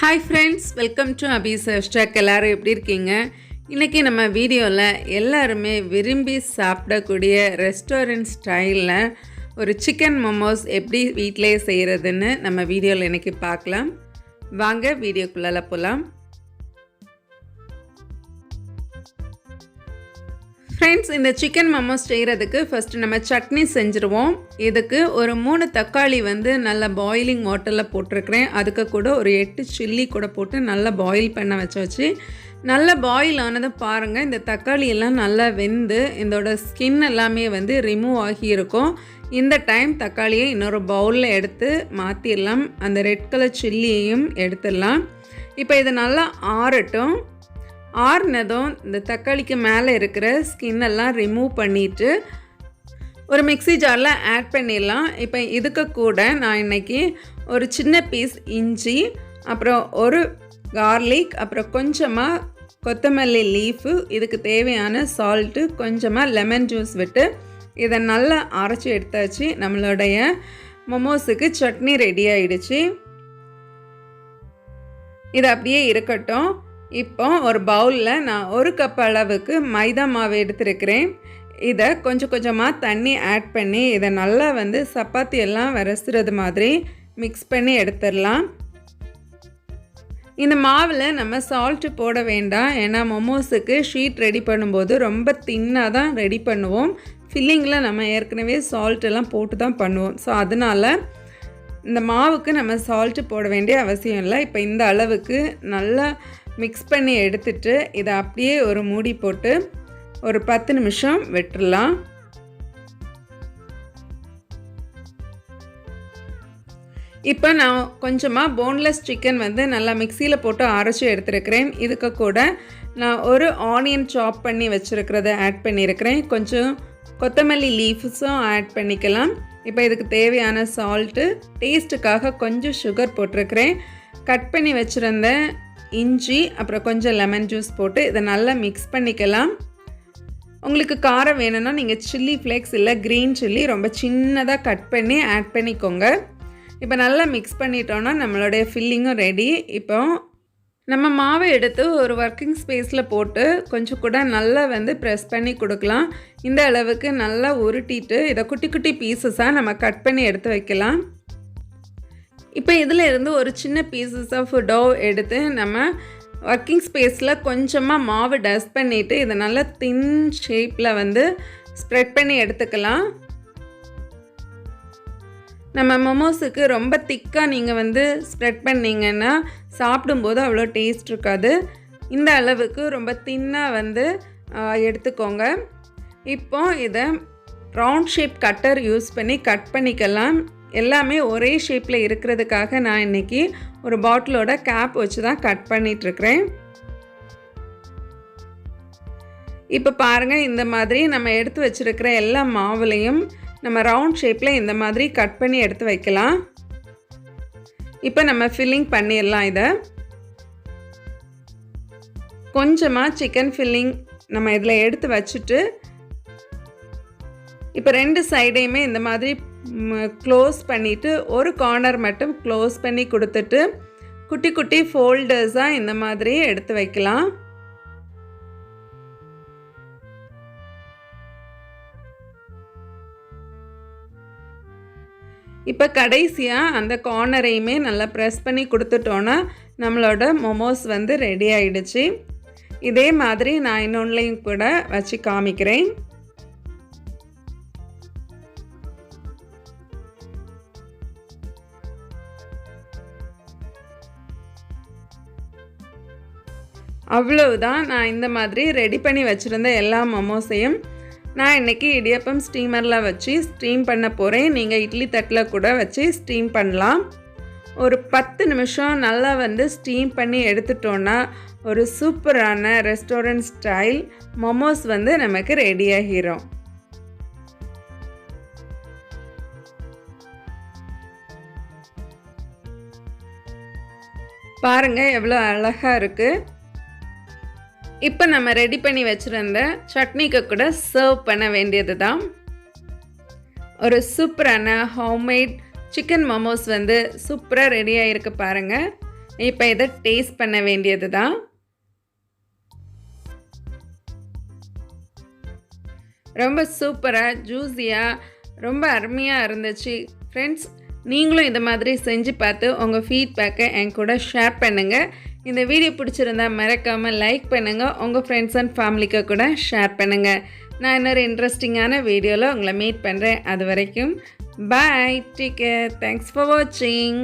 Hi friends, welcome to அபீஸ் stock. எல்லோரும் எப்படி இருக்கீங்க? இன்றைக்கி நம்ம வீடியோவில் எல்லாருமே விரும்பி சாப்பிடக்கூடிய ரெஸ்டாரண்ட் ஸ்டைலில் ஒரு சிக்கன் மோமோஸ் எப்படி வீட்டிலே செய்கிறதுன்னு நம்ம வீடியோவில் இன்றைக்கி பார்க்கலாம். வாங்க வீடியோக்குள்ளே போகலாம். ஃப்ரெண்ட்ஸ், இந்த சிக்கன் மோமோஸ் செய்கிறதுக்கு ஃபஸ்ட்டு நம்ம சட்னி செஞ்சுருவோம். இதுக்கு ஒரு 3 தக்காளி நல்லா பாயிலிங் வாட்டரில் போட்டிருக்கிறேன். அதுக்கு கூட ஒரு 8 சில்லி கூட போட்டு நல்லா பாயில் பண்ண வச்சாச்சு. நல்லா பாயில் ஆனதை பாருங்கள். இந்த தக்காளி எல்லாம் நல்லா வெந்து இதோட ஸ்கின் எல்லாமே ரிமூவ் ஆகியிருக்கும். இந்த டைம் தக்காளியை இன்னொரு பவுலில் எடுத்து மாற்றிடலாம். அந்த ரெட் கலர் சில்லியையும் எடுத்துடலாம். இப்போ இது நல்லா ஆறட்டும். ஆறுனதும் இந்த தக்காளிக்கு மேலே இருக்கிற ஸ்கின்னெல்லாம் ரிமூவ் பண்ணிவிட்டு ஒரு மிக்ஸி ஜாரில் ஆட் பண்ணிடலாம். இப்போ இதுக்கு கூட நான் இன்றைக்கி ஒரு சின்ன பீஸ் இஞ்சி, அப்புறம் ஒரு கார்லிக், அப்புறம் கொஞ்சமாக கொத்தமல்லி லீஃபு, இதுக்கு தேவையான சால்ட்டு, கொஞ்சமாக லெமன் ஜூஸ் விட்டு இதை நல்லா அரைச்சி எடுத்தாச்சு. நம்மளுடைய மோமோஸுக்கு சட்னி ரெடி ஆகிடுச்சு. இது அப்படியே இருக்கட்டும். இப்போ ஒரு பவுலில் நான் 1 கப் அளவுக்கு மைதா மாவு எடுத்துருக்கிறேன். இதை கொஞ்சம் கொஞ்சமாக தண்ணி ஆட் பண்ணி இதை நல்லா சப்பாத்தி எல்லாம் விரசுறது மாதிரி மிக்ஸ் பண்ணி எடுத்துடலாம். இந்த மாவில் நம்ம சால்ட்டு போட வேண்டாம். ஏன்னா மோமோஸுக்கு ஷீட் ரெடி பண்ணும்போது ரொம்ப தின்னாக தான் ரெடி பண்ணுவோம். ஃபில்லிங்கில் நம்ம ஏற்கனவே சால்ட்டெல்லாம் போட்டு தான் பண்ணுவோம். ஸோ அதனால் இந்த மாவுக்கு நம்ம சால்ட்டு போட வேண்டிய அவசியம் இல்லை. இப்போ இந்த அளவுக்கு நல்லா மிக்ஸ் பண்ணி எடுத்துட்டு இதை அப்படியே ஒரு மூடி போட்டு ஒரு 10 நிமிஷம் விட்டுடலாம். இப்போ நான் கொஞ்சமாக போன்லெஸ் சிக்கன் நல்லா மிக்சியில் போட்டு அரைச்சி எடுத்துருக்கிறேன். இதுக்கு கூட நான் ஒரு ஆனியன் சாப் பண்ணி வச்சுருக்கிறத ஆட் பண்ணியிருக்கிறேன். கொஞ்சம் கொத்தமல்லி லீஃப்ஸும் ஆட் பண்ணிக்கலாம். இப்போ இதுக்கு தேவையான சால்ட்டு, டேஸ்ட்டுக்காக கொஞ்சம் சுகர் போட்டிருக்கிறேன். கட் பண்ணி வச்சுருந்த இஞ்சி, அப்புறம் கொஞ்சம் லெமன் ஜூஸ் போட்டு இதை நல்லா மிக்ஸ் பண்ணிக்கலாம். உங்களுக்கு காரம் வேணும்னா நீங்கள் சில்லி ஃப்ளேக்ஸ் இல்லை க்ரீன் சில்லி ரொம்ப சின்னதாக கட் பண்ணி ஆட் பண்ணிக்கோங்க. இப்போ நல்லா மிக்ஸ் பண்ணிட்டோன்னா நம்மளுடைய ஃபில்லிங்கும் ரெடி. இப்போ நம்ம மாவை எடுத்து ஒரு ஒர்க்கிங் ஸ்பேஸில் போட்டு கொஞ்சம் கூட நல்லா ப்ரெஸ் பண்ணி கொடுக்கலாம். இந்த அளவுக்கு நல்லா உருட்டிட்டு இதை குட்டி குட்டி பீசஸாக நம்ம கட் பண்ணி எடுத்து வைக்கலாம். இப்போ இதில் இருந்து ஒரு சின்ன பீசஸ் ஆஃப் டோ எடுத்து நம்ம ஒர்க்கிங் ஸ்பேஸில் கொஞ்சமாக மாவு டஸ்ட் பண்ணிவிட்டு இதை நல்லா தின் ஷேப்பில் ஸ்ப்ரெட் பண்ணி எடுத்துக்கலாம். நம்ம மோமோஸுக்கு ரொம்ப திக்காக நீங்கள் ஸ்ப்ரெட் பண்ணிங்கன்னா சாப்பிடும்போது அவ்வளோ டேஸ்ட் இருக்காது. இந்த அளவுக்கு ரொம்ப தின்னாக எடுத்துக்கோங்க. இப்போ இதை ரவுண்ட் ஷேப் கட்டர் யூஸ் பண்ணி கட் பண்ணிக்கலாம். எல்லாமே ஒரே ஷேப்பில் இருக்கிறதுக்காக நான் இன்றைக்கி ஒரு பாட்டிலோட கேப் வச்சு தான் கட் பண்ணிகிட்ருக்கிறேன். இப்போ பாருங்கள், இந்த மாதிரி நம்ம எடுத்து வச்சுருக்கிற எல்லா மாவுலையும் நம்ம ரவுண்ட் ஷேப்பில் இந்த மாதிரி கட் பண்ணி எடுத்து வைக்கலாம். இப்போ நம்ம ஃபில்லிங் பண்ணிடலாம். இதை கொஞ்சமாக சிக்கன் ஃபில்லிங் நம்ம இதில் எடுத்து வச்சுட்டு இப்போ 2 சைடையுமே இந்த மாதிரி க்ளோஸ் பண்ணிவிட்டு ஒரு கார்னர் மட்டும் க்ளோஸ் பண்ணி கொடுத்துட்டு குட்டி குட்டி ஃபோல்டர்ஸாக இந்த மாதிரி எடுத்து வைக்கலாம். இப்போ கடைசியாக அந்த கார்னரையுமே நல்லா ப்ரெஸ் பண்ணி கொடுத்துட்டோன்னா நம்மளோட மோமோஸ் ரெடி ஆகிடுச்சு. இதே மாதிரி நான் இன்னொன்றையும் கூட வச்சு காமிக்கிறேன். அவ்வளவுதான். நான் இந்த மாதிரி ரெடி பண்ணி வச்சுருந்த எல்லா மோமோஸையும் நான் இன்றைக்கி இடியப்பம் ஸ்டீமரில் வச்சு ஸ்டீம் பண்ண போகிறேன். நீங்கள் இட்லி தட்டில் கூட வச்சு ஸ்டீம் பண்ணலாம். ஒரு 10 நிமிஷம் நல்லா ஸ்டீம் பண்ணி எடுத்துட்டோன்னா ஒரு சூப்பரான ரெஸ்டாரண்ட் ஸ்டைல் மோமோஸ் நமக்கு ரெடி ஆகிரும். பாருங்கள் எவ்வளோ அழகாக இருக்குது. இப்போ நம்ம ரெடி பண்ணி வச்சுருந்த சட்னிக்கு கூட சர்வ் பண்ண வேண்டியது தான். ஒரு சூப்பரான ஹோம்மேட் சிக்கன் மோமோஸ் சூப்பராக ரெடி ஆகிருக்கு பாருங்கள். இப்போ இதை டேஸ்ட் பண்ண வேண்டியது தான். ரொம்ப சூப்பராக ஜூஸியாக ரொம்ப அருமையாக இருந்துச்சு ஃப்ரெண்ட்ஸ். நீங்களும் இந்த மாதிரி செஞ்சு பார்த்து உங்கள் ஃபீட்பேக்கை என் கூட ஷேர் பண்ணுங்கள். இந்த வீடியோ பிடிச்சிருந்தா மறக்காமல் லைக் பண்ணுங்கள். உங்கள் ஃப்ரெண்ட்ஸ் அண்ட் ஃபேமிலிக்கு கூட ஷேர் பண்ணுங்கள். நான் இன்னொரு இன்ட்ரெஸ்டிங்கான வீடியோவில் உங்களை மீட் பண்ணுறேன். அது வரைக்கும் பாய், டேக் கேர், தேங்க்ஸ் ஃபார் வாட்சிங்.